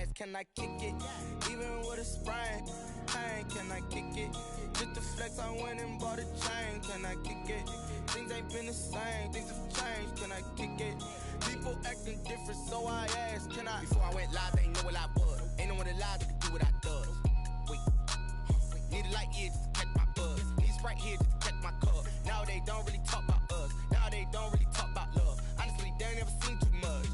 ass, can I kick it? Even with a sprain, pain, can I kick it? Just the flex, I went and bought a chain, can I kick it? Things ain't been the same, things have changed, can I kick it? People acting different, so I asked, can I? Before I went live, they ain't know what I was. Ain't no one alive that could do what I does. Wait, need a light here just to catch my buzz. Need Sprite here just to catch my cup. Now they don't really talk about us. Now they don't really talk about love. Honestly, they ain't never seen too much.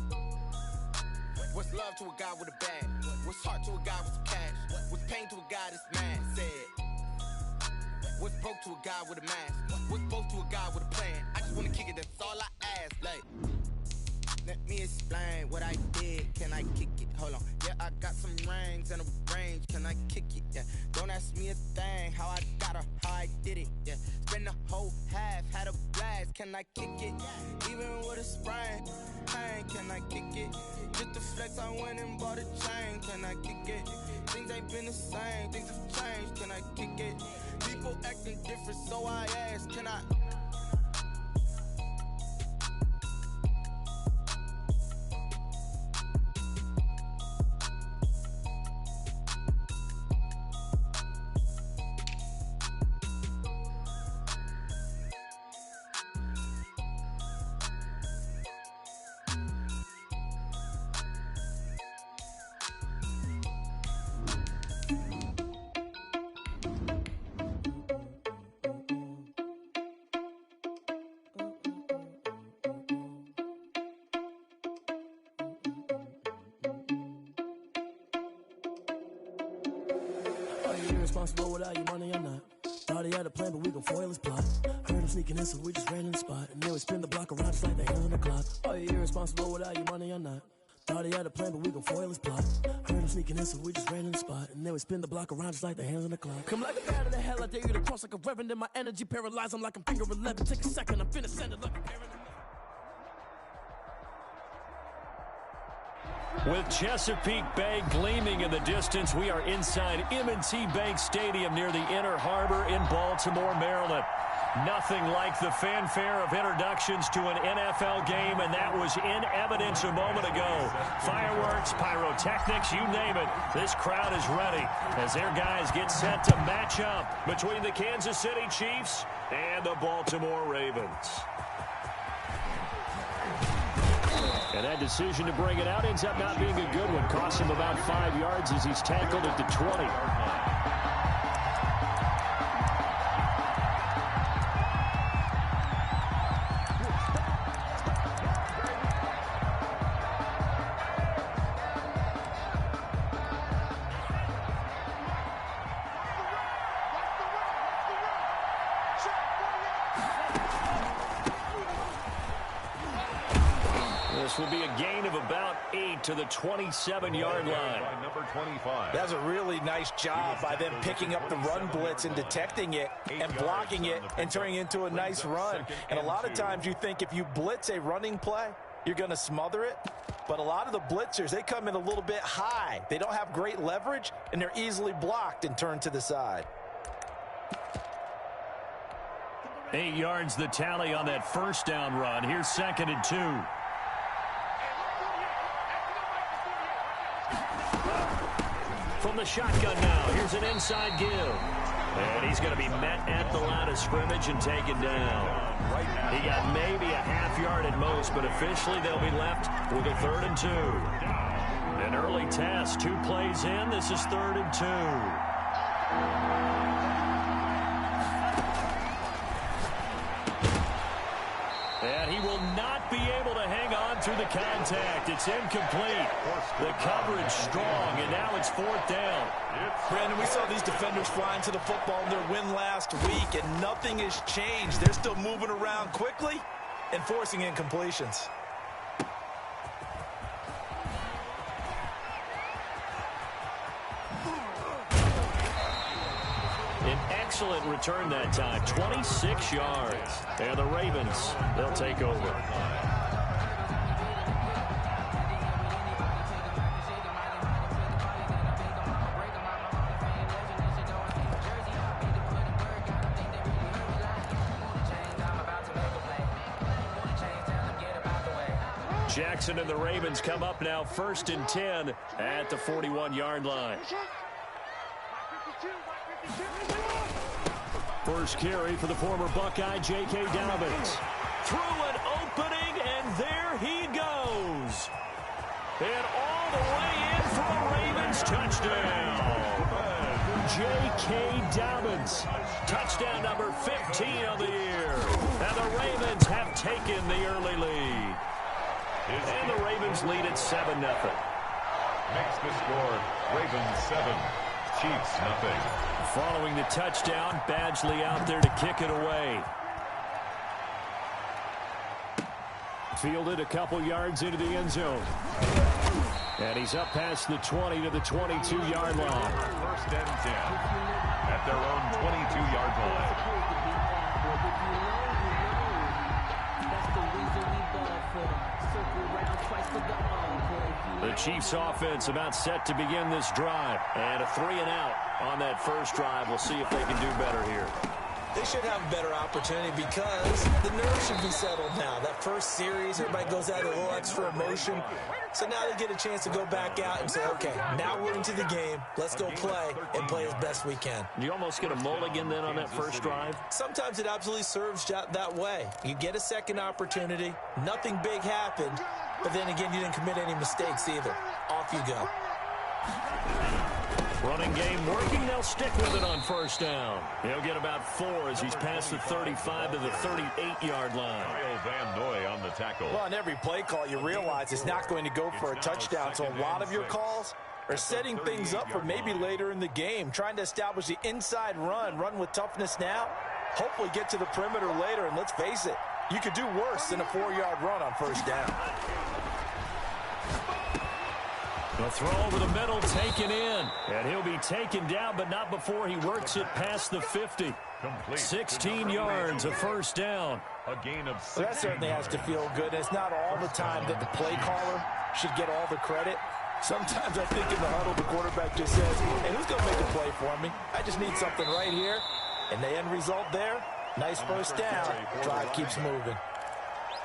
What's love to a guy with a bag? What's heart to a guy with some cash? What's pain to a guy that's mad? Said. What's broke to a guy with a mask? What's both to a guy with a plan? I just wanna kick it, that's all I ask. Like, let me explain what I did. Can I kick it? Hold on. Yeah, I got some rings and a range. Can I kick it? Yeah. Don't ask me a thing. How I got her, how I did it. Yeah. Spend the whole half, had a blast. Can I kick it? Even with a sprain, pain. Can I kick it? Just the flex, I went and bought a chain. Can I kick it? Things ain't been the same. Things have changed. Can I kick it? People acting different, so I ask, can I? Irresponsible without your money or not. Thought he had a plan, but we gon' foil his plot. Heard him sneaking in, so we just ran in the spot. And then we spin the block around just like the hands on the clock. Are you irresponsible without your money or not? Thought he had a plan, but we gon' foil his plot. Heard him sneaking in, so we just ran in the spot. And then we spin the block around just like the hands on the clock. Come like a bat in the hell, I dare you to cross like a reverend. And my energy paralyzed, I'm like I'm finger 11. Take a second, I'm finna send it like a parent. With Chesapeake Bay gleaming in the distance, we are inside M&T Bank Stadium near the Inner Harbor in Baltimore, Maryland. Nothing like the fanfare of introductions to an NFL game, and that was in evidence a moment ago. Fireworks, pyrotechnics, you name it. This crowd is ready as their guys get set to match up between the Kansas City Chiefs and the Baltimore Ravens. And that decision to bring it out ends up not being a good one. Costs him about 5 yards as he's tackled at the 20. This will be a gain of about 8 to the 27-yard line. Number 25. That's a really nice job by them picking up the run blitz and detecting it and blocking it and turning it into a nice run. And a lot of times you think if you blitz a running play, you're going to smother it. But a lot of the blitzers, they come in a little bit high. They don't have great leverage, and they're easily blocked and turned to the side. 8 yards the tally on that first down run. Here's 2nd and 2. From the shotgun now, here's an inside give. And he's going to be met at the line of scrimmage and taken down. He got maybe a half yard at most, but officially they'll be left with a 3rd and 2. An early test, 2 plays in. This is 3rd and 2. And he will not be able to hang on through the contact. It's incomplete. The coverage strong, and now it's 4th down. Brandon, we saw these defenders flying to the football in their win last week, and nothing has changed. They're still moving around quickly and forcing incompletions. An excellent return that time, 26 yards. And the Ravens, they'll take over. Jackson and the Ravens come up now 1st and 10 at the 41-yard line. First carry for the former Buckeye, J.K. Dobbins. Through an opening, and there he goes. And all the way in for a Ravens touchdown. J.K. Dobbins, touchdown number 15 of the year. And the Ravens have taken the early lead. And the Ravens lead at 7-0. Makes the score Ravens 7, Chiefs nothing. Following the touchdown, Badgley out there to kick it away. Fielded a couple yards into the end zone. And he's up past the 20 to the 22-yard line. 1st and 10 at their own 22-yard line. The Chiefs offense about set to begin this drive. And a 3-and-out on that first drive. We'll see if they can do better here. They should have a better opportunity because the nerves should be settled now. That first series, everybody goes out with a little extra emotion. So now they get a chance to go back out and say, okay, now we're into the game. Let's go play and play as best we can. You almost get a mulligan then on that first drive? Sometimes it absolutely serves that way. You get a second opportunity. Nothing big happened. But then again, you didn't commit any mistakes either. Off you go. Running game working. They'll stick with it on first down. He'll get about 4 as he's past the 35 to the 38-yard line. Van Noy on the tackle. Well, on every play call, you realize it's not going to go for a touchdown. So a lot of your calls are setting things up for maybe later in the game, trying to establish the inside run with toughness now, hopefully get to the perimeter later. And let's face it, you could do worse than a 4-yard run on first down. The throw over the middle, taken in. And he'll be taken down, but not before he works it past the 50. Complete. 16 yards, a first down. A gain of 6. Well, that certainly has to feel good. It's not all the time that the play caller should get all the credit. Sometimes I think in the huddle, the quarterback just says, hey, who's going to make a play for me? I just need something right here. And the end result there, nice first down. Drive keeps moving.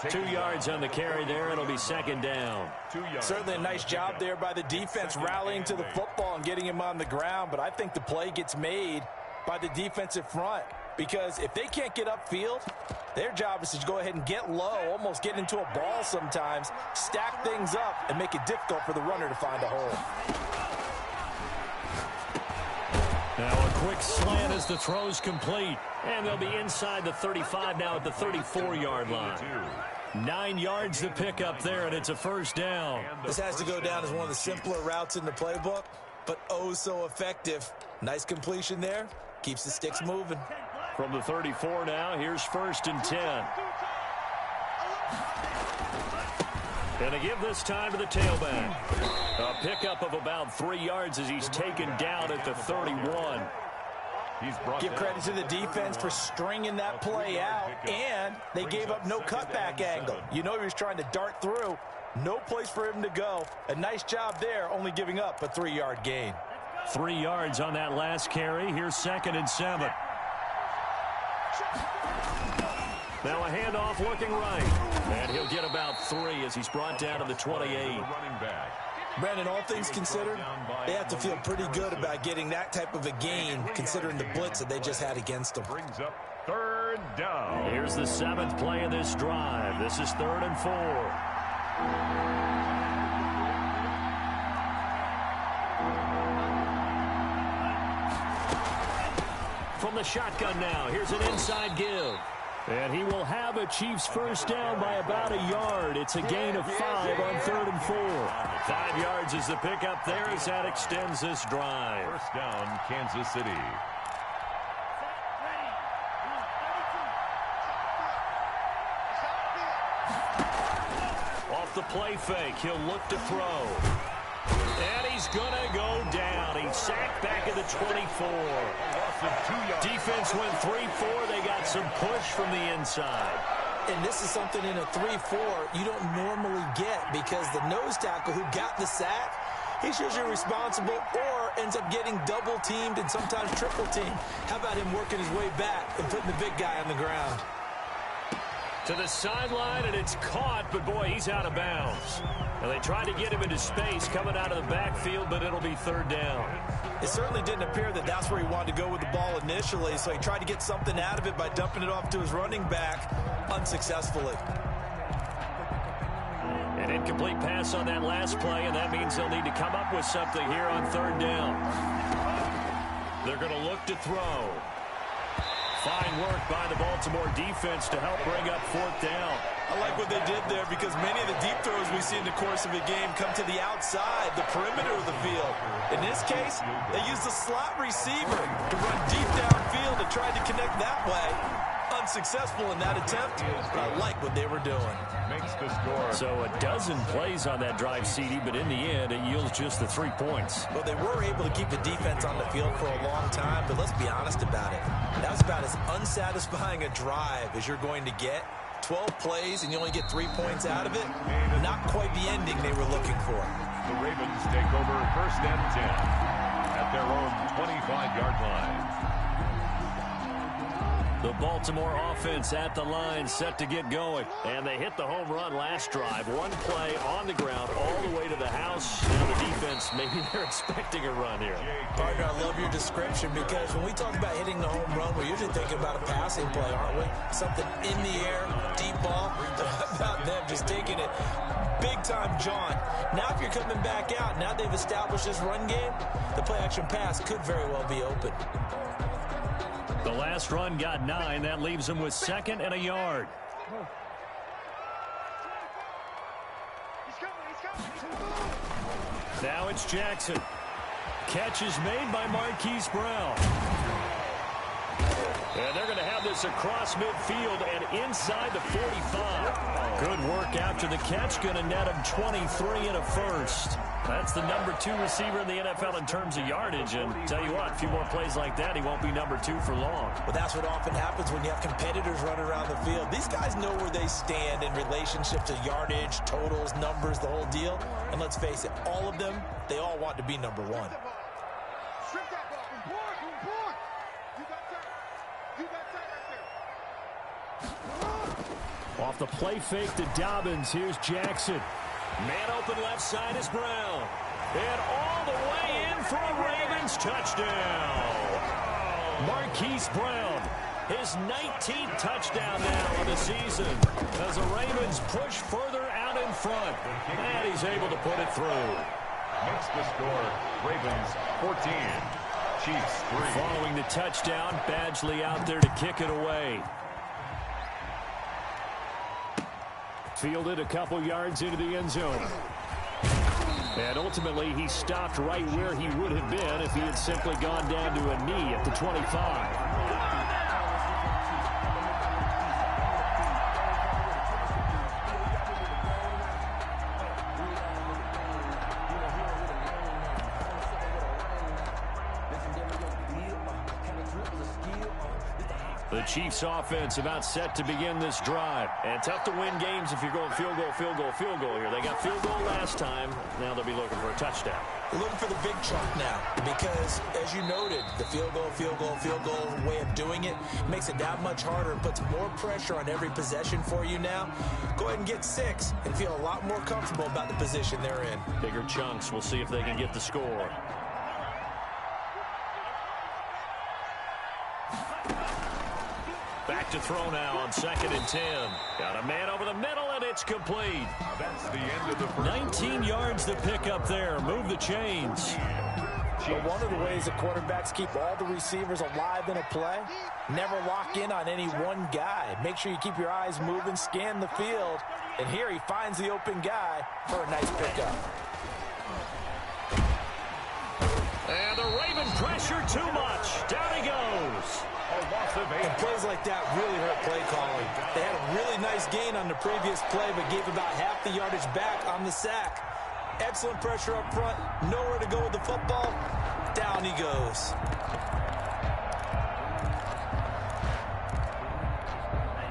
2 yards on the carry there. It'll be second down. Certainly a nice job there by the defense rallying to the football and getting him on the ground. But I think the play gets made by the defensive front. Because if they can't get upfield, their job is to go ahead and get low, almost get into a ball sometimes, stack things up, and make it difficult for the runner to find a hole. Now a quick slant as the throw's complete. And they'll be inside the 35 now at the 34-yard line. 9 yards to pick up there, and it's a first down. This has to go down as one of the simpler routes in the playbook, but oh so effective. Nice completion there. Keeps the sticks moving. From the 34 now, here's 1st and 10. And a give this time to the tailback. A pickup of about 3 yards as he's taken down at the 31. Give credit to the defense for stringing that play out, and they gave up no cutback angle. You know he was trying to dart through. No place for him to go. A nice job there, only giving up a 3-yard gain. 3 yards on that last carry. Here's 2nd and 7. Now a handoff looking right. And he'll get about 3 as he's brought down to the 28. Brandon, all things considered, they have to feel pretty good about getting that type of a gain, considering the blitz that they just had against them. Brings up 3rd down. Here's the 7th play of this drive. This is 3rd and 4. From the shotgun now, here's an inside give. And he will have a Chiefs first down by about a yard. It's a gain of 5 on 3rd and 4. 5 yards is the pickup there as that extends this drive. First down, Kansas City. Off the play fake, he'll look to throw. And he's going to go down. He's sacked back at the 24. Defense went 3-4. They got some push from the inside. And this is something in a 3-4 you don't normally get because the nose tackle who got the sack, he's usually responsible or ends up getting double-teamed and sometimes triple-teamed. How about him working his way back and putting the big guy on the ground? To the sideline, and it's caught, but boy, he's out of bounds. And they tried to get him into space coming out of the backfield, but it'll be third down. It certainly didn't appear that that's where he wanted to go with the ball initially, so he tried to get something out of it by dumping it off to his running back unsuccessfully. An incomplete pass on that last play, and that means they'll need to come up with something here on third down. They're going to look to throw. Fine work by the Baltimore defense to help bring up fourth down. I like what they did there because many of the deep throws we see in the course of a game come to the outside, the perimeter of the field. In this case, they used the slot receiver to run deep downfield and tried to connect that way. Unsuccessful in that attempt, but I like what they were doing. Makes the score. So a dozen plays on that drive, CD, but in the end, it yields just the 3 points. Well, they were able to keep the defense on the field for a long time, but let's be honest about it. That was about as unsatisfying a drive as you're going to get. 12 plays and you only get 3 points out of it. Not quite the ending they were looking for. The Ravens take over first and 10 at their own 25-yard line. The Baltimore offense at the line, set to get going. And they hit the home run last drive. One play on the ground all the way to the house. Now the defense, maybe they're expecting a run here. Partner, I love your description because when we talk about hitting the home run, we're usually thinking about a passing play, aren't we? Something in the air, deep ball. About them just taking it big-time jaunt. Now if you're coming back out, now they've established this run game, the play-action pass could very well be open. The last run got 9. That leaves him with second and a yard. Now it's Jackson. Catch is made by Marquise Brown. And they're going to have this across midfield and inside the 45. Good work after the catch. Going to net him 23 and a first. That's the number 2 receiver in the NFL in terms of yardage. And tell you what, a few more plays like that, he won't be number 2 for long. Well, that's what often happens when you have competitors running around the field. These guys know where they stand in relationship to yardage, totals, numbers, the whole deal. And let's face it, all of them, they all want to be number 1. Off the play fake to Dobbins, here's Jackson. Man open left side is Brown. And all the way in for a Ravens touchdown. Marquise Brown, his 19th touchdown now of the season as the Ravens push further out in front. And he's able to put it through. Makes the score. Ravens 14. Chiefs 3. Following the touchdown, Badgley out there to kick it away. Fielded a couple yards into the end zone. And ultimately, he stopped right where he would have been if he had simply gone down to a knee at the 25. The Chiefs offense about set to begin this drive. And tough to win games if you're going field goal, field goal, field goal here. They got field goal last time. Now they'll be looking for a touchdown. They're looking for the big chunk now because, as you noted, the field goal way of doing it makes it that much harder and puts more pressure on every possession for you now. Go ahead and get 6 and feel a lot more comfortable about the position they're in. Bigger chunks. We'll see if they can get the score. Back to throw now on 2nd and 10. Got a man over the middle, and it's complete. That's the end of the first. 19 yards to pick up there. Move the chains. But one of the ways that quarterbacks keep all the receivers alive in a play, never lock in on any one guy. Make sure you keep your eyes moving, scan the field. And here he finds the open guy for a nice pickup. And the Raven pressure too much. Down he goes. And plays like that really hurt play calling. They had a really nice gain on the previous play, but gave about half the yardage back on the sack. Excellent pressure up front. Nowhere to go with the football. Down he goes.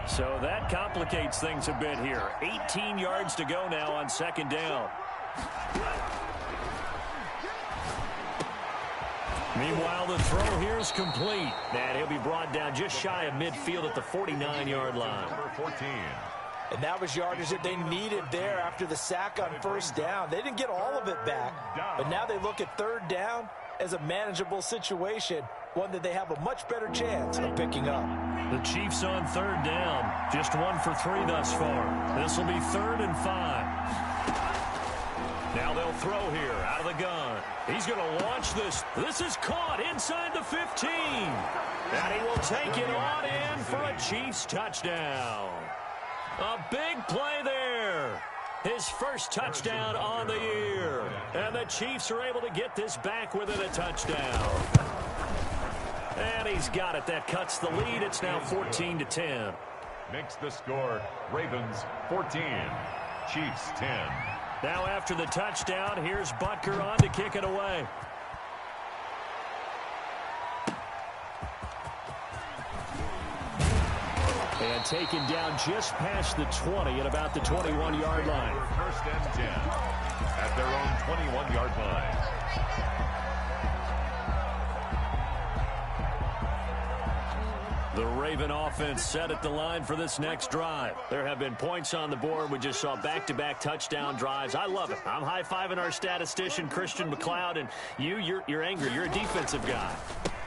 So that complicates things a bit here. 18 yards to go now on 2nd down. Meanwhile, the throw here is complete. And he'll be brought down just shy of midfield at the 49-yard line. Number 14. And that was yardage that they needed there after the sack on first down. They didn't get all of it back, but now they look at third down as a manageable situation, one that they have a much better chance of picking up. The Chiefs on third down, just 1 for 3 thus far. This will be 3rd and 5. Now they'll throw here out of the gun. He's going to launch this. This is caught inside the 15. And he will take it on in for a Chiefs touchdown. A big play there. His first touchdown on the year. And the Chiefs are able to get this back within a touchdown. And he's got it. That cuts the lead. It's now 14-10. Makes the score. Ravens 14. Chiefs 10. Now after the touchdown, here's Butker on to kick it away. And taken down just past the 20 at about the 21-yard line. First and 10 at their own 21-yard line. The Raven offense set at the line for this next drive. There have been points on the board. We just saw back-to-back touchdown drives. I love it. I'm high-fiving our statistician, Christian McLeod, and you're angry. You're a defensive guy.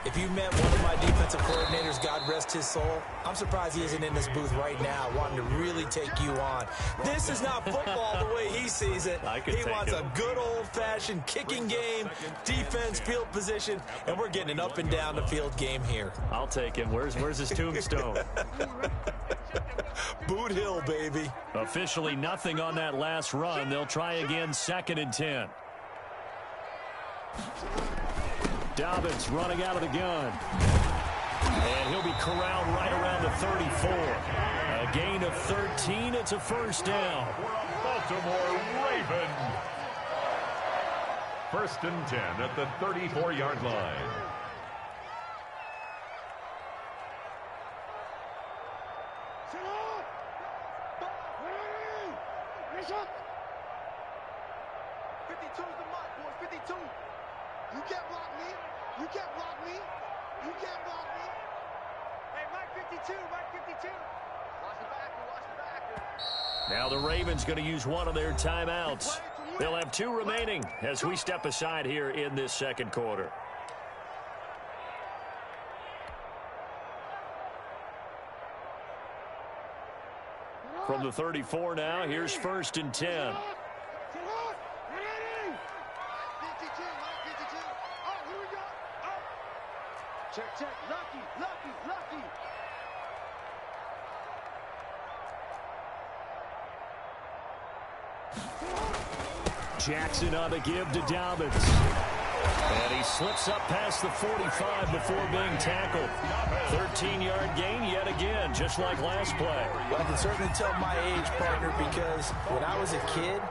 If you met one of my defensive coordinators, God rest his soul, I'm surprised he isn't in this booth right now wanting to really take you on. This is not football the way he sees it. He wants a good old-fashioned kicking game, defense, field position, and we're getting an up and down the field game here. I'll take him. Where's his tombstone? Boot Hill, baby. Officially nothing on that last run. They'll try again, 2nd and 10. Dobbins running out of the gun. And he'll be corralled right around the 34. A gain of 13. It's a first down. Baltimore Raven. 1st and 10 at the 34-yard line. You can't block me. You can't block me. You can't block me. Hey, Mike 52, Mike 52. Watch the backer, watch the backer. Now the Ravens going to use one of their timeouts. They'll have 2 remaining as we step aside here in this second quarter. From the 34 now, here's 1st and 10. Check, check. Lucky, lucky, lucky. Jackson on the give to Dobbins. And he slips up past the 45 before being tackled. 13-yard gain yet again, just like last play. Well, I can certainly tell my age, partner, because when I was a kid,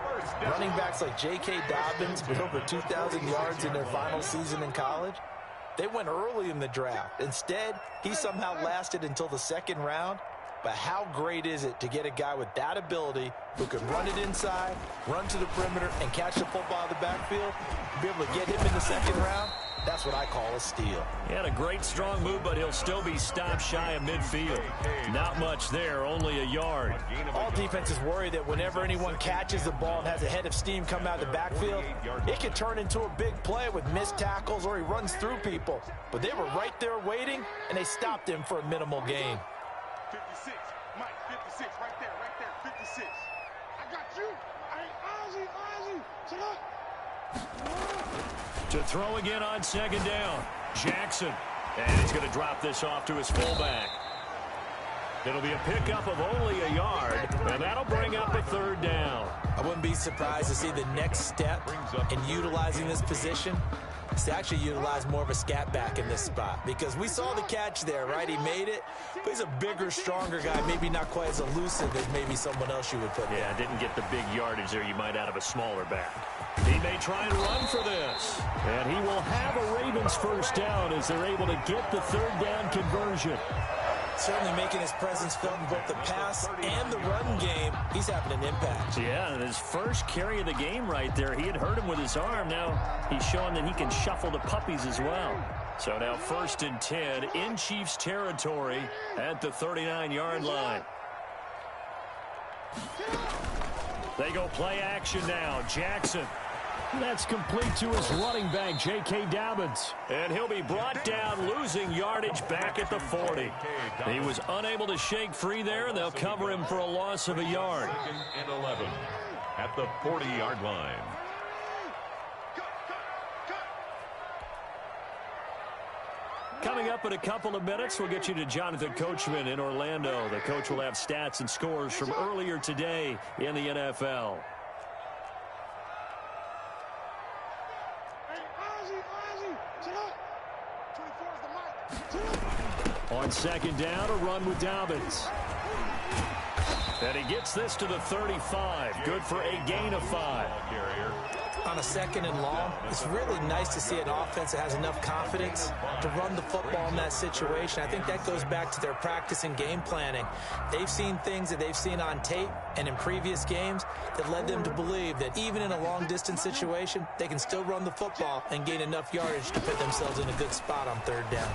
running backs like J.K. Dobbins with over 2,000 yards in their final season in college, they went early in the draft. Instead, he somehow lasted until the 2nd round. But how great is it to get a guy with that ability who can run it inside, run to the perimeter, and catch the football in the backfield? Be able to get him in the 2nd round? That's what I call a steal. He had a great strong move, but he'll still be stopped shy of midfield. Not much there, only a yard. All defenses worry that whenever anyone catches the ball and has a head of steam come out of the backfield, it can turn into a big play with missed tackles or he runs through people. But they were right there waiting, and they stopped him for a minimal gain. 56, Mike, 56, right there, 56. I got you. Ozzy, shut up. To throw again on 2nd down. Jackson. And he's going to drop this off to his fullback. It'll be a pickup of only a yard, and that'll bring up a 3rd down. I wouldn't be surprised to see the next step in utilizing this position is to actually utilize more of a scat back in this spot, because we saw the catch there, right? He made it, but he's a bigger, stronger guy, maybe not quite as elusive as maybe someone else you would put Yeah, didn't get the big yardage there you might out of a smaller back. He may try and run for this, and he will have a Ravens 1st down as they're able to get the 3rd down conversion. Certainly making his presence felt in both the pass and the run game. He's having an impact. Yeah, and his first carry of the game right there. He had hurt him with his arm. Now he's showing that he can shuffle the puppies as well. So now 1st and 10 in Chiefs territory at the 39-yard line. They go play action now. Jackson. That's complete to his running back, J.K. Dobbins. And he'll be brought down, losing yardage back at the 40. He was unable to shake free there, and they'll cover him for a loss of a yard. 2nd and 11 at the 40-yard line. Coming up in a couple of minutes, we'll get you to Jonathan Coachman in Orlando. The coach will have stats and scores from earlier today in the NFL. On 2nd down, a run with Dobbins. And he gets this to the 35. Good for a gain of 5. On a 2nd and long, it's really nice to see an offense that has enough confidence to run the football in that situation. I think that goes back to their practice and game planning. They've seen things that they've seen on tape and in previous games that led them to believe that even in a long-distance situation, they can still run the football and gain enough yardage to put themselves in a good spot on 3rd down.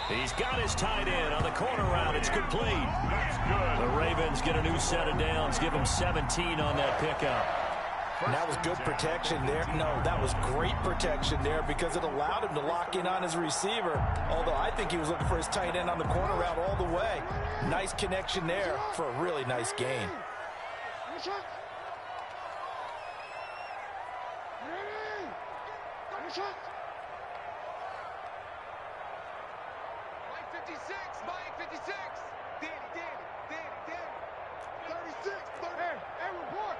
He's got his tight end on the corner route. It's complete. The Ravens get a new set of downs. Give him 17 on that pickup. And that was good protection there. No, that was great protection there because it allowed him to lock in on his receiver. Although I think he was looking for his tight end on the corner route all the way. Nice connection there for a really nice gain. Mike 56, Mike 56. Danny, 36, hey, report.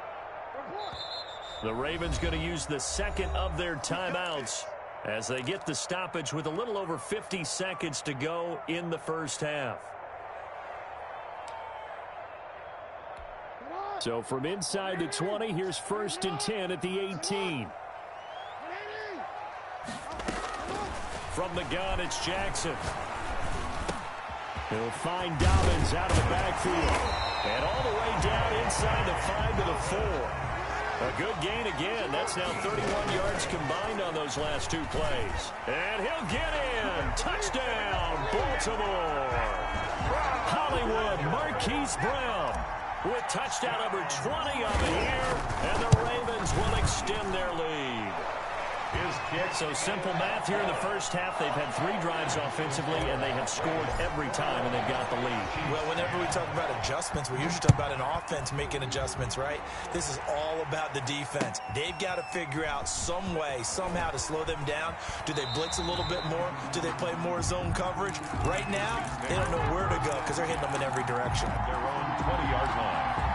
The Ravens going to use the 2nd of their timeouts as they get the stoppage with a little over 50 seconds to go in the 1st half. So from inside the 20, here's 1st and 10 at the 18. From the gun, it's Jackson. He'll find Dobbins out of the backfield. And all the way down inside the 5 to the 4. A good gain again. That's now 31 yards combined on those last 2 plays. And he'll get in. Touchdown, Baltimore. Hollywood Marquise Brown with touchdown number 20 of the year. And the Ravens will extend their lead. So simple math here in the 1st half. They've had 3 drives offensively, and they have scored every time, and they've got the lead. Well, whenever we talk about adjustments, we usually talk about an offense making adjustments, right? This is all about the defense. They've got to figure out some way, somehow to slow them down. Do they blitz a little bit more? Do they play more zone coverage? Right now, they don't know where to go because they're hitting them in every direction. At their own 20-yard line.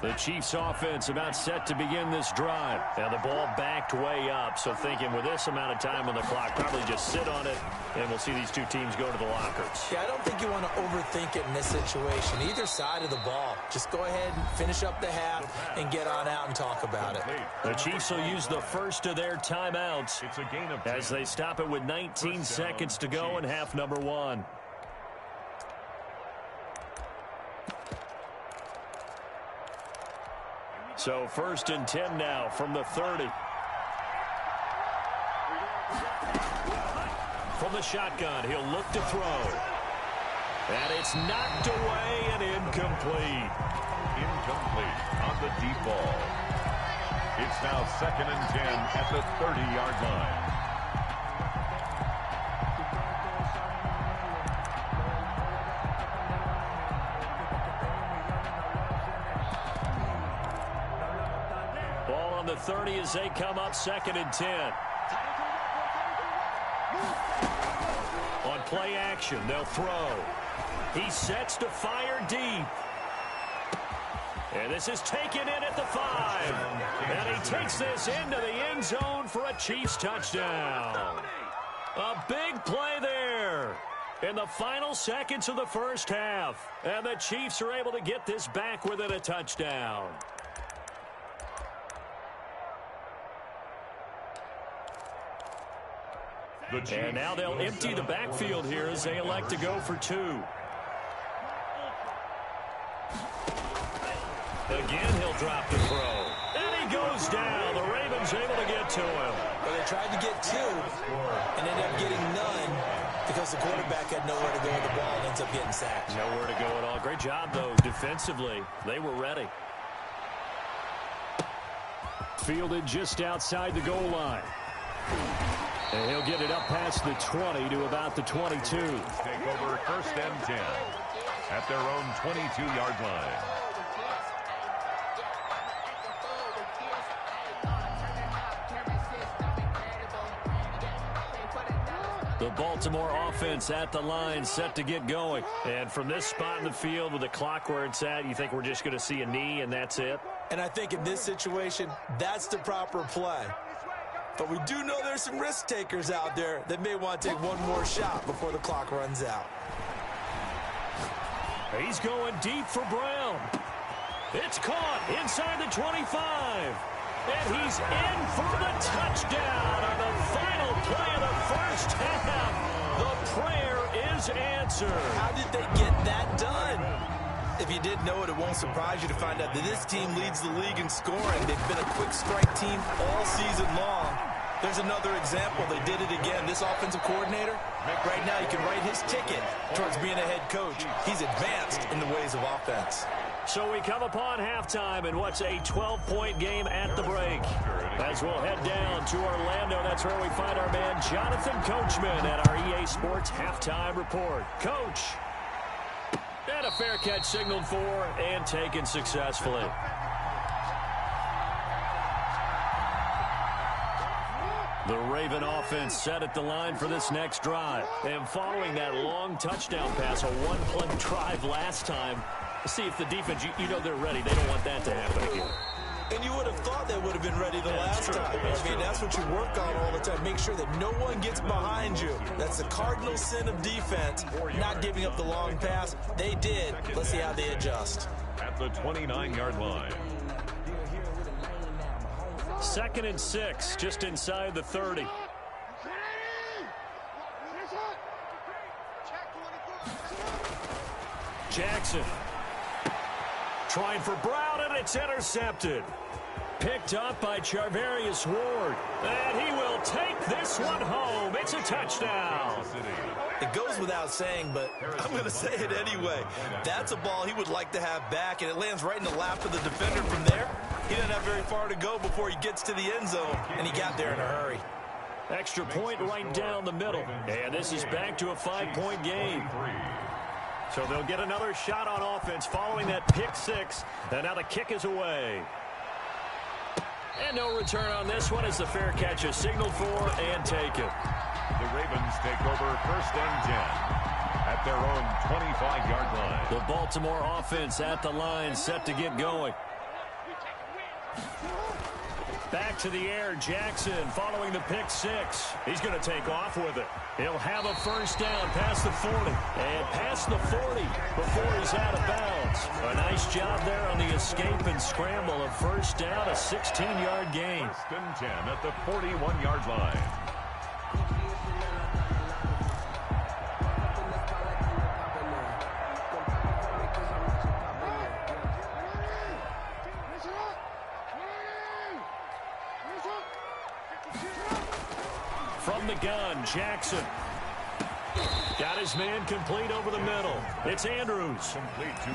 The Chiefs offense about set to begin this drive. Now the ball backed way up, so thinking with this amount of time on the clock, probably just sit on it, and we'll see these 2 teams go to the lockers. Yeah, I don't think you want to overthink it in this situation. Either side of the ball. Just go ahead and finish up the half and get on out and talk about it. The Chiefs will use the 1st of their timeouts It's a gain of as they stop it with 19 seconds to go in half number 1. So 1st and 10 now from the 30. From the shotgun, he'll look to throw. And it's knocked away and incomplete. Incomplete on the deep ball. It's now 2nd and 10 at the 30-yard line. Ball on the 30 as they come up 2nd and 10. On play action, they'll throw. He sets to fire deep. And this is taken in at the 5. And he takes this into the end zone for a Chiefs touchdown. A big play there. in the final seconds of the first half. And the Chiefs are able to get this back within a touchdown. And now they'll empty the backfield here as they elect to go for two. Again, he'll drop the throw. And he goes down. The Ravens able to get to him. Well, they tried to get two and ended up getting none because the quarterback had nowhere to go with the ball and ends up getting sacked. Nowhere to go at all. Great job, though, defensively. They were ready. Fielded just outside the goal line. And he'll get it up past the 20 to about the 22. Take over 1st and 10 at their own 22-yard line. The Baltimore offense at the line, set to get going. And from this spot in the field with the clock where it's at, you think we're just going to see a knee and that's it? And I think in this situation, that's the proper play. But we do know there's some risk takers out there that may want to take one more shot before the clock runs out. He's going deep for Brown. It's caught inside the 25. And he's in for the touchdown on the final play of the first half. The prayer is answered. How did they get that done? If you didn't know it, it won't surprise you to find out that this team leads the league in scoring. They've been a quick strike team all season long. There's another example. They did it again. This offensive coordinator, right now, he can write his ticket towards being a head coach. He's advanced in the ways of offense. So we come upon halftime in what's a 12-point game at the break. As we'll head down to Orlando, that's where we find our man Jonathan Coachman at our EA Sports Halftime Report. Coach. And a fair catch signaled for and taken successfully. The Raven offense set at the line for this next drive. And following that long touchdown pass, a one-play drive last time, see if the defense, you know they're ready. They don't want that to happen again. And you would have thought they would have been ready the last time. I mean, that's what you work on all the time. Make sure that no one gets behind you. That's the cardinal sin of defense, not giving up the long pass. They did. Let's see how they adjust. At the 29-yard line. 2nd and 6, just inside the 30. Jackson trying for Brown, and it's intercepted. Picked up by Charvarius Ward. And he will take this one home. It's a touchdown. It goes without saying, but I'm going to say it anyway. That's a ball he would like to have back, and it lands right in the lap of the defender from there. He doesn't have very far to go before he gets to the end zone, and he got there in a hurry. Extra point right down the middle. And this is back to a 5-point game. So they'll get another shot on offense following that pick six. And now the kick is away. And no return on this one as the fair catch is signaled for and taken. The Ravens take over 1st and 10 at their own 25-yard line. The Baltimore offense at the line, set to get going. Back to the air, Jackson following the pick six. He's going to take off with it. He'll have a first down past the 40. And past the 40 before he's out of bounds. A nice job there on the escape and scramble of first down, a 16-yard gain. 1st and 10 at the 41-yard line. From the gun, Jackson. Got his man complete over the middle. It's Andrews.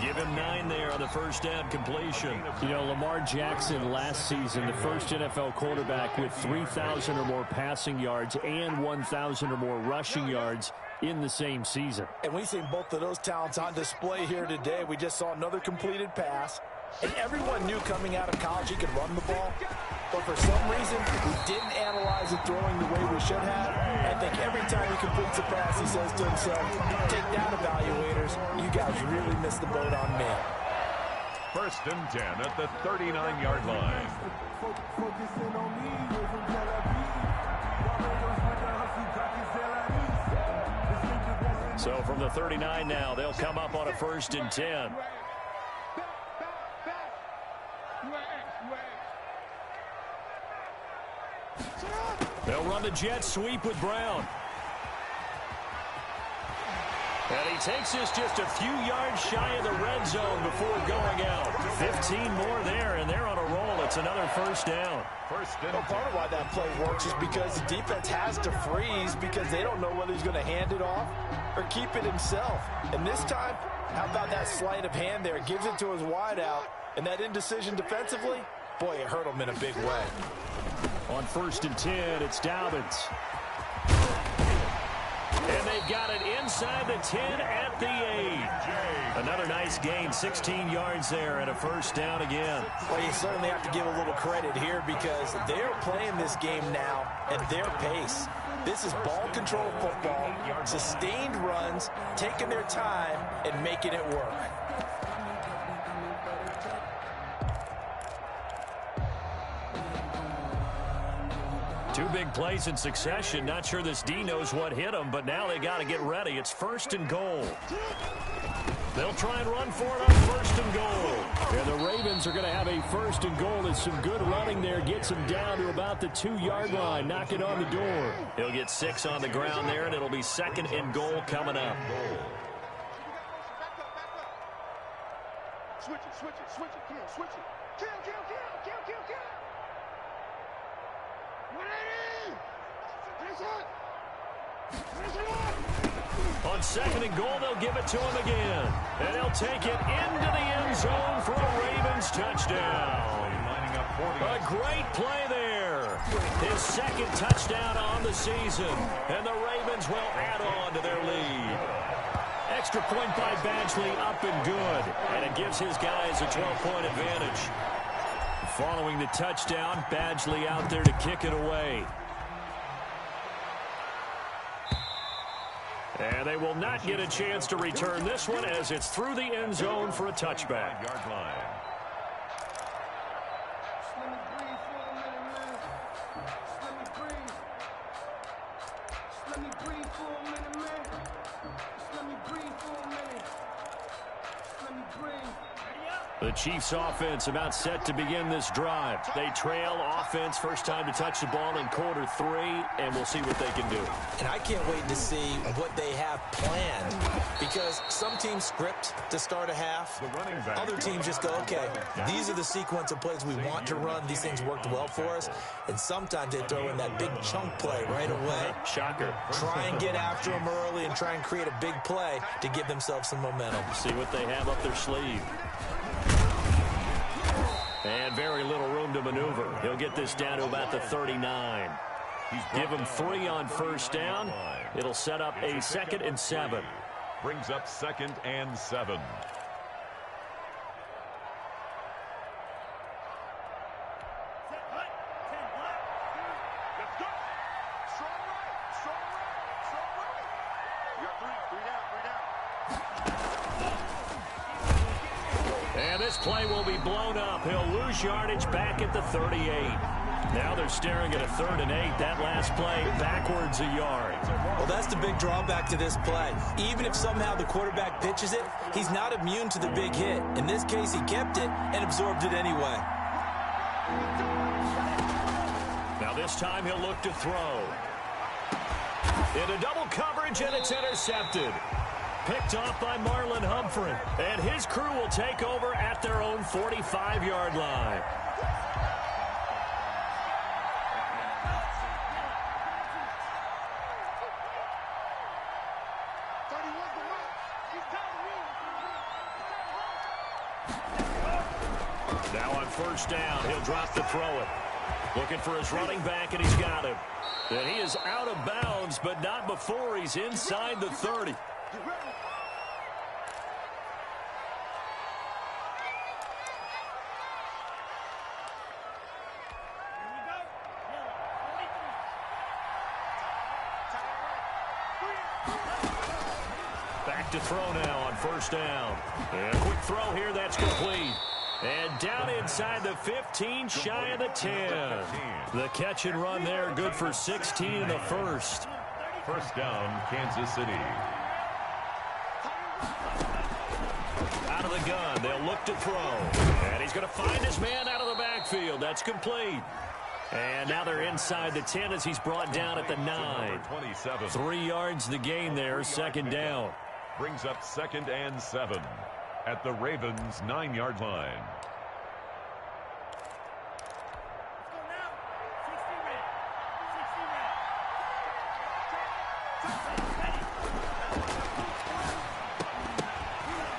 Give him 9 there on the first down completion. You know, Lamar Jackson last season, the first NFL quarterback with 3,000 or more passing yards and 1,000 or more rushing yards in the same season. And we've seen both of those talents on display here today. We just saw another completed pass. And everyone knew coming out of college he could run the ball. But for some reason, we didn't analyze it throwing the way we should have. I think every time he completes a pass, he says to himself, take down evaluators, you guys really missed the boat on me. 1st and 10 at the 39-yard line. So from the 39 now, they'll come up on a 1st and 10. They'll run the jet sweep with Brown. And he takes this just a few yards shy of the red zone before going out. 15 more there, and they're on a roll. It's another 1st down. Well, part of why that play works is because the defense has to freeze because they don't know whether he's going to hand it off or keep it himself. And this time, how about that sleight of hand there? Gives it to his wideout, and that indecision defensively, boy, it hurt him in a big way. On 1st and 10, it's Dobbins. And they've got it inside the 10 at the 8. Another nice gain, 16 yards there and a 1st down again. Well, you certainly have to give a little credit here because they're playing this game now at their pace. This is ball control football, sustained runs, taking their time and making it work. Two big plays in succession. Not sure this D knows what hit him, but now they got to get ready. It's 1st and goal. They'll try and run for it on 1st and goal. And the Ravens are going to have a 1st and goal. It's some good running there. Gets him down to about the 2-yard line. Knock it on the door. He'll get 6 on the ground there, and it'll be 2nd and goal coming up. Switch it, switch it, switch it, kill, switch it. Kill, kill, kill, kill, kill, kill. On 2nd and goal, they'll give it to him again. And he'll take it into the end zone for a Ravens touchdown. A great play there. His 2nd touchdown on the season. And the Ravens will add on to their lead. Extra point by Badgley, up and good. And it gives his guys a 12-point advantage. Following the touchdown, Badgley out there to kick it away. And they will not get a chance to return this one as it's through the end zone for a touchback. Yard line. The Chiefs offense about set to begin this drive. They trail offense, first time to touch the ball in quarter 3, and we'll see what they can do. And I can't wait to see what they have planned because some teams script to start a half. Other teams just go, okay, these are the sequence of plays we want to run. These things worked well for us. And sometimes they throw in that big chunk play right away. Shocker. Try and get after them early and try and create a big play to give themselves some momentum. See what they have up their sleeve. And very little room to maneuver. He'll get this down to about the 39. Give him 3 on 1st down. It'll set up a 2nd and 7. Brings up 2nd and 7. And this play will be blown up. He'll lose yardage back at the 38. Now they're staring at a 3rd and 8. That last play backwards a yard. Well, that's the big drawback to this play. Even if somehow the quarterback pitches it, he's not immune to the big hit. In this case, he kept it and absorbed it anyway. Now this time he'll look to throw. Into double coverage, and it's intercepted. Picked off by Marlon Humphrey. And his crew will take over at their own 45-yard line. Now on 1st down, he'll drop to throw it. Looking for his running back, and he's got him. And he is out of bounds, but not before he's inside the 30. Back to throw now on 1st down. And a quick throw here, that's complete. And down inside the 15, shy of the 10. The catch and run there, good for 16 in the 1st. 1st down, Kansas City. Out of the gun, they'll look to throw. And he's going to find his man out of the backfield. That's complete. And now they're inside the 10 as he's brought down at the 9. 3 yards the gain there, second down. Brings up 2nd and 7 at the Ravens' 9-yard line.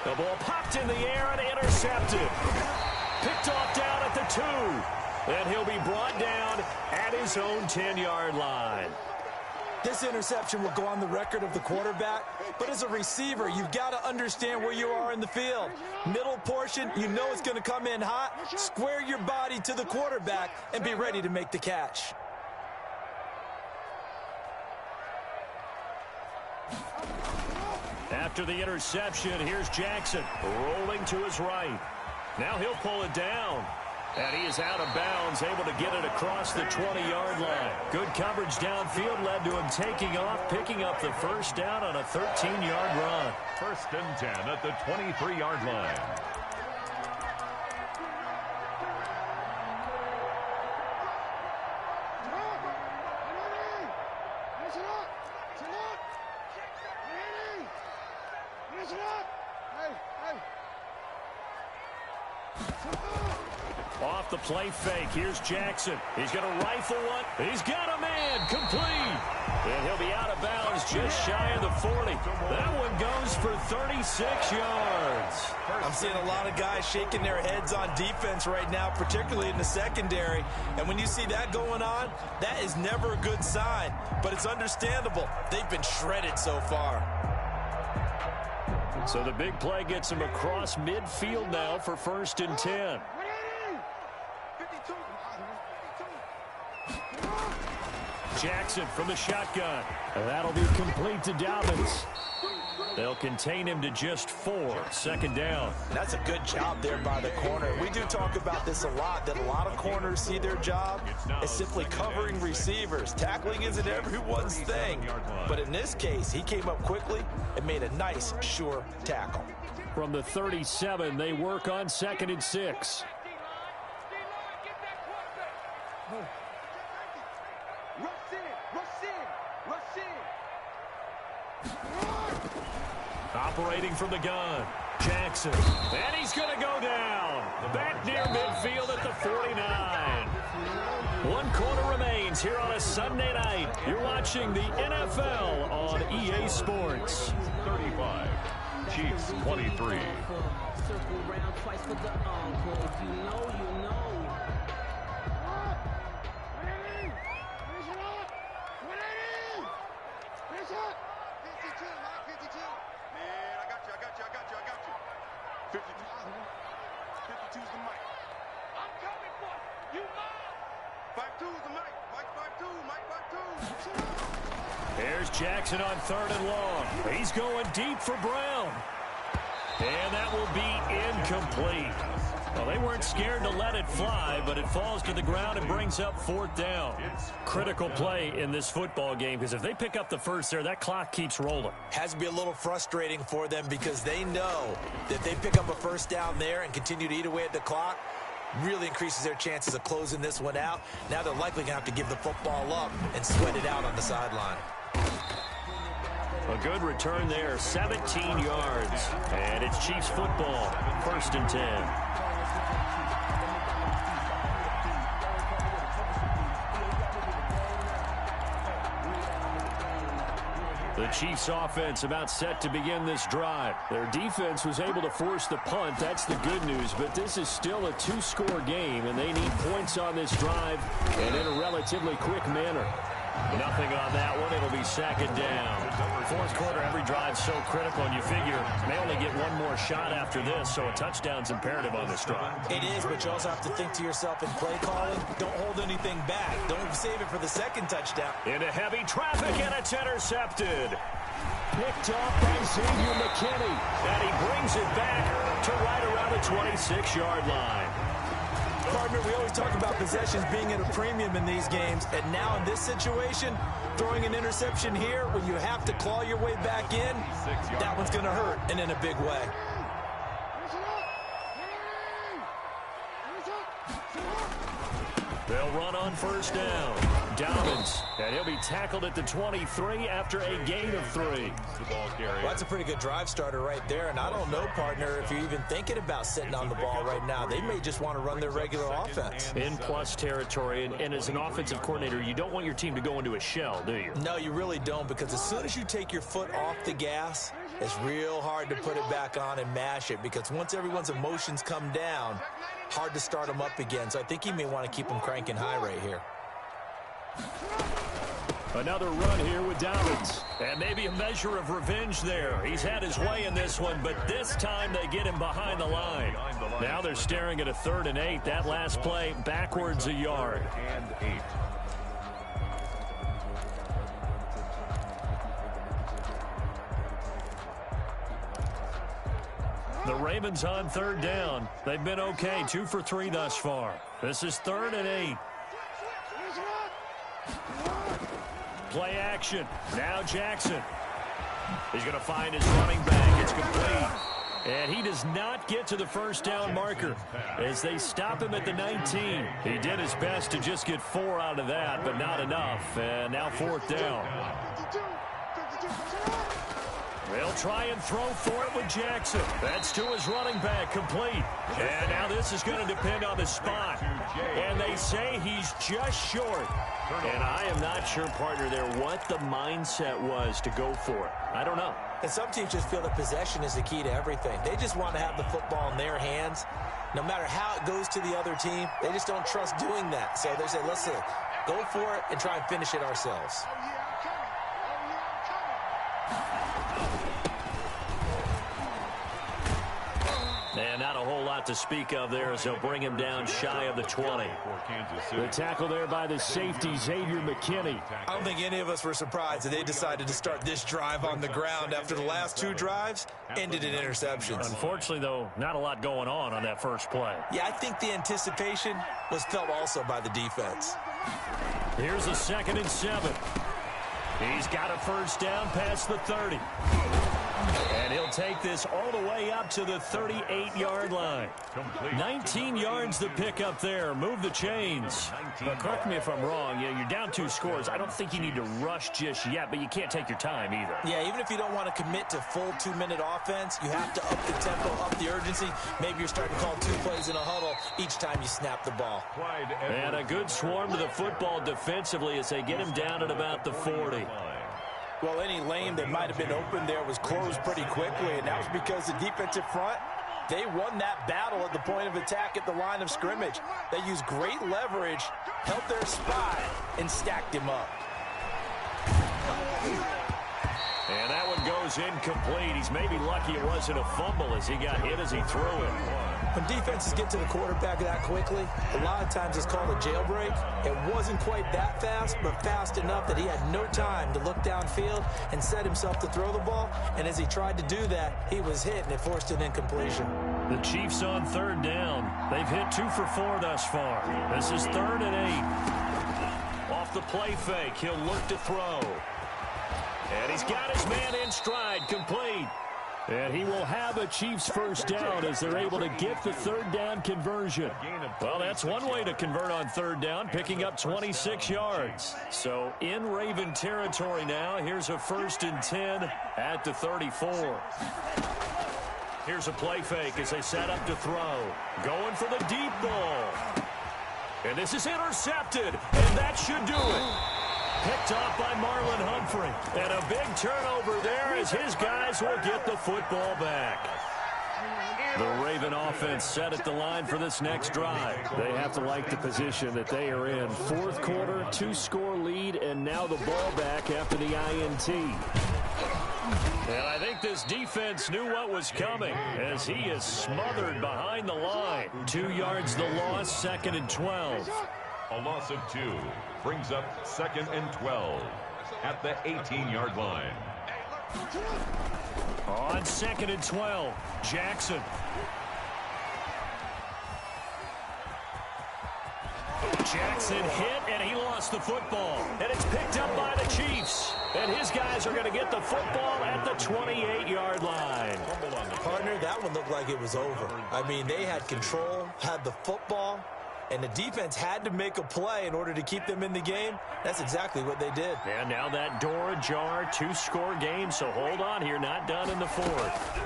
The ball popped in the air and intercepted. Picked off down at the 2. And he'll be brought down at his own 10-yard line. This interception will go on the record of the quarterback, but as a receiver, you've got to understand where you are in the field. Middle portion, you know it's going to come in hot. Square your body to the quarterback and be ready to make the catch. After the interception, here's Jackson rolling to his right. Now he'll pull it down. And he is out of bounds, able to get it across the 20-yard line. Good coverage downfield led to him taking off, picking up the first down on a 13-yard run. 1st and 10 at the 23-yard line. Off the play fake, here's Jackson. He's going to rifle one. He's got a man, complete. And he'll be out of bounds just shy of the 40. That one goes for 36 yards. I'm seeing a lot of guys shaking their heads on defense right now, particularly in the secondary. And when you see that going on, that is never a good sign. But it's understandable. They've been shredded so far. So the big play gets him across midfield now for 1st and 10. Jackson from the shotgun. And that'll be complete to Dobbins. They'll contain him to just 4. 2nd down. That's a good job there by the corner. We do talk about this a lot, that a lot of corners see their job as simply covering receivers. Tackling isn't everyone's thing. But in this case, he came up quickly and made a nice, sure tackle. From the 37, they work on 2nd and 6. Operating from the gun, Jackson. And he's going to go down. Back near midfield at the 49. 1 quarter remains here on a Sunday night. You're watching the NFL on EA Sports. 35, Chiefs 23. Here's Jackson on 3rd and long. He's going deep for Brown. And that will be incomplete. Well, they weren't scared to let it fly, but it falls to the ground and brings up 4th down. Critical play in this football game, because if they pick up the first there, that clock keeps rolling. Has to be a little frustrating for them because they know that if they pick up a first down there and continue to eat away at the clock, really increases their chances of closing this one out. Now they're likely going to have to give the football up and sweat it out on the sideline. A good return there, 17 yards. And it's Chiefs football, 1st and 10. The Chiefs offense about set to begin this drive. Their defense was able to force the punt. That's the good news. But this is still a 2-score game, and they need points on this drive and in a relatively quick manner. Nothing on that one. It'll be 2nd down. 4th quarter, every drive's so critical, and you figure they only get one more shot after this, so a touchdown's imperative on this drive. It is, but you also have to think to yourself in play calling, don't hold anything back. Don't save it for the 2nd touchdown. Into heavy traffic, and it's intercepted. Picked off by Xavier McKinney, and he brings it back to right around the 26-yard line. Partner, we always talk about possessions being at a premium in these games, and now in this situation, throwing an interception here when you have to claw your way back in, that one's going to hurt, and in a big way. They'll run on first down. Dobbins, and he'll be tackled at the 23 after a gain of 3. Well, that's a pretty good drive starter right there, and I don't know, partner, if you're even thinking about sitting on the ball right now. They may just want to run their regular offense. In plus territory, and as an offensive coordinator, you don't want your team to go into a shell, do you? No, you really don't, because as soon as you take your foot off the gas, it's real hard to put it back on and mash it, because once everyone's emotions come down, hard to start them up again. So I think you may want to keep them cranking high right here. Another run here with Dobbins. And maybe a measure of revenge there. He's had his way in this one, but this time they get him behind the line. Now they're staring at a 3rd and 8. That last play backwards a yard. And 8. The Ravens on 3rd down. They've been okay, 2 for 3 thus far. This is 3rd and 8. Play action. Now Jackson. He's going to find his running back. It's complete. And he does not get to the first down marker as they stop him at the 19. He did his best to just get 4 out of that, but not enough. And now 4th down. They'll try and throw for it with Jackson. That's to his running back, complete. And now this is going to depend on the spot. And they say he's just short. And I am not sure, partner, there what the mindset was to go for it. I don't know. And some teams just feel that possession is the key to everything. They just want to have the football in their hands. No matter how it goes to the other team, they just don't trust doing that. So they say, listen, go for it and try and finish it ourselves. And not a whole lot to speak of there as they'll bring him down shy of the 20. The tackle there by the safety, Xavier McKinney. I don't think any of us were surprised that they decided to start this drive on the ground after the last 2 drives ended in interceptions. Unfortunately, though, not a lot going on that first play. Yeah, I think the anticipation was felt also by the defense. Here's a 2nd and 7. He's got a first down past the 30. And he'll take this all the way up to the 38-yard line. 19 yards to pick up there. Move the chains. But correct me if I'm wrong. Yeah, you're down 2 scores. I don't think you need to rush just yet, but you can't take your time either. Yeah, even if you don't want to commit to full 2-minute offense, you have to up the tempo, up the urgency. Maybe you're starting to call 2 plays in a huddle each time you snap the ball. And a good swarm to the football defensively as they get him down at about the 40. Well, any lane that might have been open there was closed pretty quickly, and that was because the defensive front, they won that battle at the point of attack at the line of scrimmage. They used great leverage, held their spot, and stacked him up. And that one goes incomplete. He's maybe lucky it wasn't a fumble as he got hit as he threw it. When defenses get to the quarterback that quickly, a lot of times it's called a jailbreak. It wasn't quite that fast, but fast enough that he had no time to look downfield and set himself to throw the ball. And as he tried to do that, he was hit, and it forced an incompletion. The Chiefs on 3rd down. They've hit 2 for 4 thus far. This is 3rd and 8. Off the play fake, he'll look to throw. And he's got his man in stride, complete. And he will have a Chiefs first down as they're able to get the 3rd down conversion. Well, that's one way to convert on 3rd down, picking up 26 yards. So in Raven territory now, here's a 1st and 10 at the 34. Here's a play fake as they set up to throw. Going for the deep ball. And this is intercepted, and that should do it. Picked off by Marlon Humphrey. And a big turnover there as his guys will get the football back. The Raven offense set at the line for this next drive. They have to like the position that they are in. 4th quarter, 2-score lead, and now the ball back after the INT. And I think this defense knew what was coming as he is smothered behind the line. 2 yards the loss, 2nd and 12. A loss of 2 brings up 2nd and 12 at the 18-yard line. On 2nd and 12, Jackson. Jackson hit, and he lost the football. And it's picked up by the Chiefs. And his guys are going to get the football at the 28-yard line. Partner, that one looked like it was over. I mean, they had control, had the football, and the defense had to make a play in order to keep them in the game. That's exactly what they did. And now that door ajar, 2-score game, so hold on here, not done in the fourth.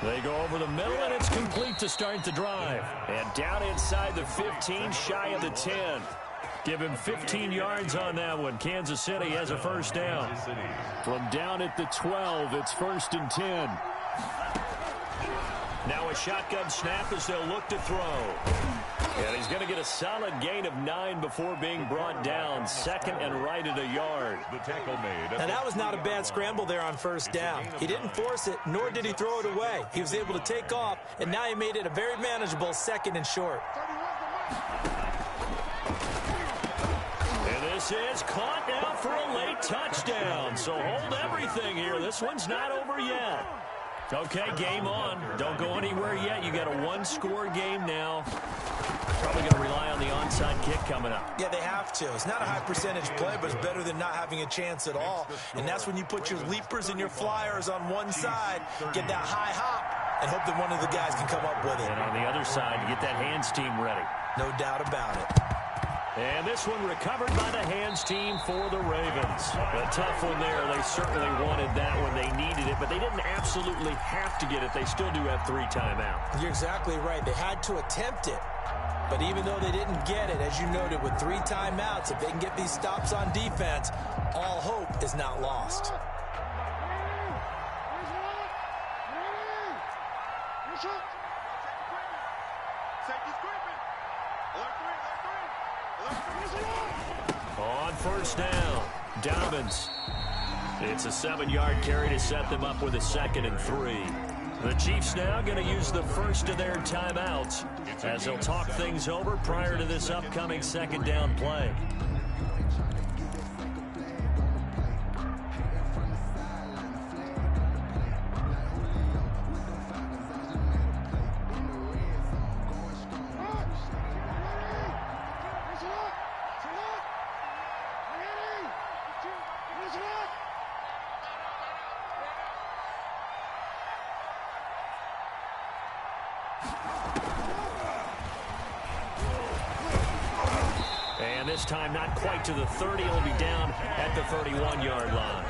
They go over the middle, and it's complete to start the drive. And down inside the 15, shy of the 10. Give him 15 yards on that one. Kansas City has a first down. From down at the 12, it's 1st and 10. Now a shotgun snap as they'll look to throw. And he's going to get a solid gain of 9 before being brought down. 2nd and right at a yard. The tackle made. Now that was not a bad scramble there on first down. He didn't force it, nor did he throw it away. He was able to take off, and now he made it a very manageable 2nd and short. And this is caught now for a late touchdown. So hold everything here. This one's not over yet. Okay, game on. Don't go anywhere yet. You got a 1-score game now. Probably going to rely on the onside kick coming up. Yeah, they have to. It's not a high percentage play, but it's better than not having a chance at all. And that's when you put your leapers and your flyers on one side, get that high hop, and hope that one of the guys can come up with it. And on the other side, you get that hands team ready. No doubt about it. And this one recovered by the hands team for the Ravens. A tough one there. They certainly wanted that when they needed it, but they didn't absolutely have to get it. They still do have 3 timeouts. You're exactly right. They had to attempt it. But even though they didn't get it, as you noted, with 3 timeouts, if they can get these stops on defense, all hope is not lost. On first down, Dobbins. It's a 7-yard carry to set them up with a 2nd and 3. The Chiefs now going to use the first of their timeouts as they'll talk things over prior to this upcoming 2nd down play. This time not quite to the 30. It'll be down at the 31-yard line.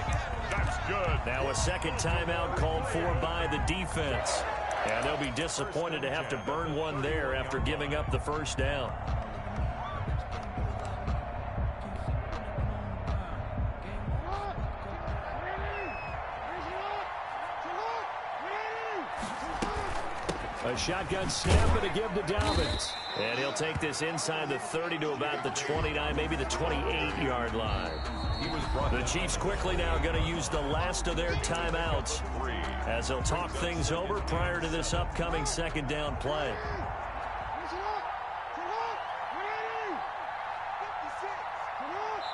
That's good. Now a 2nd timeout called for by the defense. And they'll be disappointed to have to burn one there after giving up the first down. A shotgun snap and a give to Dobbins. And he'll take this inside the 30 to about the 29, maybe the 28-yard line. The Chiefs quickly now going to use the last of their timeouts as they'll talk things over prior to this upcoming 2nd down play.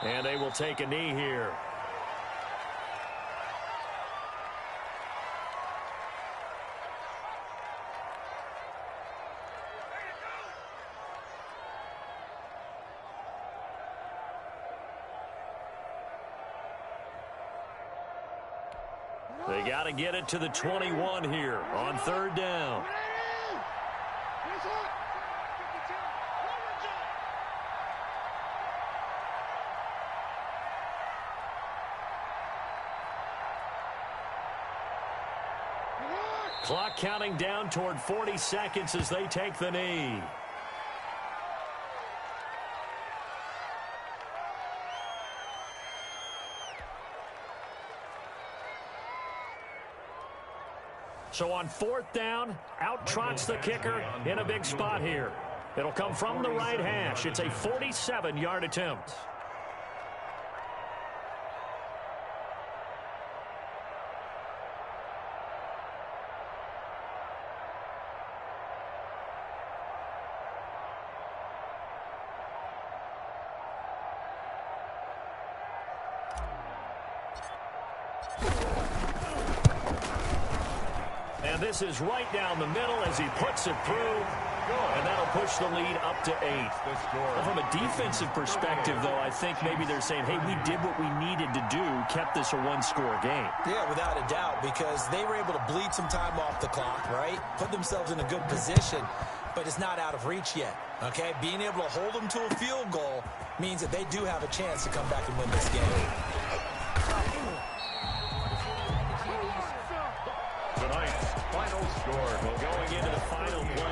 And they will take a knee here. They got to get it to the 21 here on 3rd down. Clock counting down toward 40 seconds as they take the knee. So on 4th down, out trots the kicker in a big spot here. It'll come from the right hash. It's a 47-yard attempt. And this is right down the middle as he puts it through. And that'll push the lead up to 8. Well, from a defensive perspective, though, I think maybe they're saying, hey, we did what we needed to do, kept this a 1-score game. Yeah, without a doubt, because they were able to bleed some time off the clock, right? Put themselves in a good position. but it's not out of reach yet, okay? Being able to hold them to a field goal means that they do have a chance to come back and win this game. Tonight's final score going into the final play.